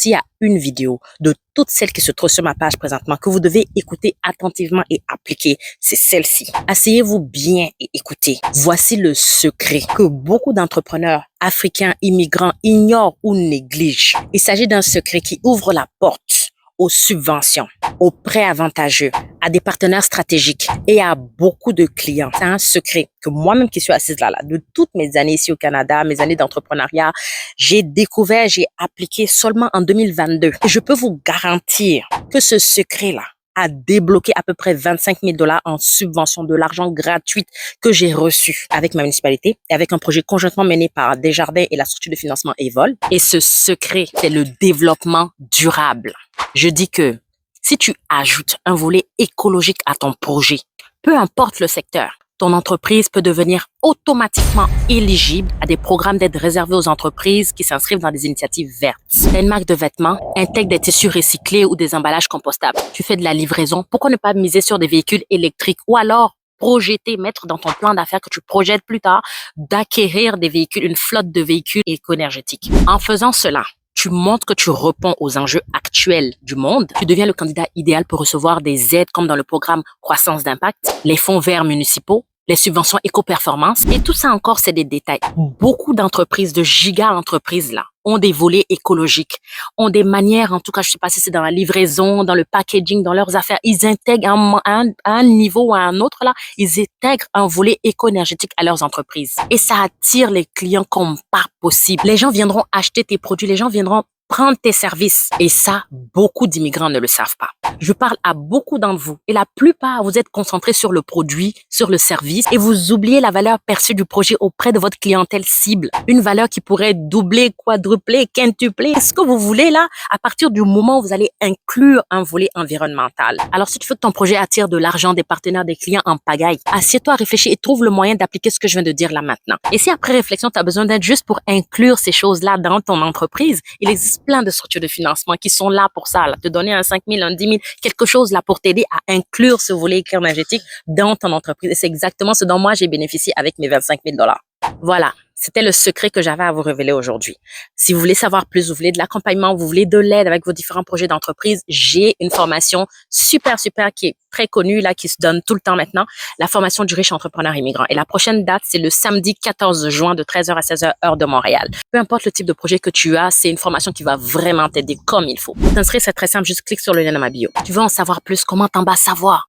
s'il y a une vidéo de toutes celles qui se trouvent sur ma page présentement que vous devez écouter attentivement et appliquer, c'est celle-ci. Asseyez-vous bien et écoutez. Voici le secret que beaucoup d'entrepreneurs africains immigrants ignorent ou négligent. Il s'agit d'un secret qui ouvre la porte aux subventions, aux prêts avantageux, à des partenaires stratégiques et à beaucoup de clients. C'est un secret que moi-même qui suis assise là, de toutes mes années ici au Canada, mes années d'entrepreneuriat, j'ai découvert, j'ai appliqué seulement en 2022. Et je peux vous garantir que ce secret-là a débloqué à peu près 25 000 $ en subvention, de l'argent gratuit que j'ai reçu avec ma municipalité et avec un projet conjointement mené par Desjardins et la structure de financement Evol. Et ce secret, c'est le développement durable. Je dis que si tu ajoutes un volet écologique à ton projet, peu importe le secteur, ton entreprise peut devenir automatiquement éligible à des programmes d'aide réservés aux entreprises qui s'inscrivent dans des initiatives vertes. T'as une marque de vêtements, intègre des tissus recyclés ou des emballages compostables. Tu fais de la livraison, pourquoi ne pas miser sur des véhicules électriques ou alors projeter, mettre dans ton plan d'affaires que tu projettes plus tard d'acquérir des véhicules, une flotte de véhicules éco-énergétiques. En faisant cela, tu montres que tu réponds aux enjeux actuels du monde. Tu deviens le candidat idéal pour recevoir des aides comme dans le programme Croissance d'impact, les fonds verts municipaux, les subventions éco-performance. Et tout ça encore, c'est des détails. Beaucoup d'entreprises, de giga-entreprises là, ont des volets écologiques, ont des manières, en tout cas, je sais pas si c'est dans la livraison, dans le packaging, dans leurs affaires, ils intègrent à un niveau ou à un autre là, ils intègrent un volet éco-énergétique à leurs entreprises. Et ça attire les clients comme pas possible. Les gens viendront acheter tes produits, les gens viendront prendre tes services. Et ça, beaucoup d'immigrants ne le savent pas. Je parle à beaucoup d'entre vous et la plupart, vous êtes concentrés sur le produit, sur le service et vous oubliez la valeur perçue du projet auprès de votre clientèle cible. Une valeur qui pourrait doubler, quadrupler, quintupler. Ce que vous voulez là, à partir du moment où vous allez inclure un volet environnemental. Alors si tu veux que ton projet attire de l'argent, des partenaires, des clients en pagaille, assieds-toi, réfléchis et trouve le moyen d'appliquer ce que je viens de dire là maintenant. Et si après réflexion, tu as besoin d'aide juste pour inclure ces choses-là dans ton entreprise, il existe plein de structures de financement qui sont là pour ça, là, te donner un 5 000, un 10 000, quelque chose là pour t'aider à inclure ce volet énergétique dans ton entreprise. Et c'est exactement ce dont moi j'ai bénéficié avec mes 25 000 $. Voilà. C'était le secret que j'avais à vous révéler aujourd'hui. Si vous voulez savoir plus, vous voulez de l'accompagnement, vous voulez de l'aide avec vos différents projets d'entreprise, j'ai une formation super qui est très connue, là, qui se donne tout le temps maintenant, la formation du riche entrepreneur immigrant. Et la prochaine date, c'est le samedi 14 juin de 13h à 16h, heure de Montréal. Peu importe le type de projet que tu as, c'est une formation qui va vraiment t'aider comme il faut. Pour t'inscrire, c'est très simple, juste clique sur le lien dans ma bio. Tu veux en savoir plus, comment t'en bats savoir?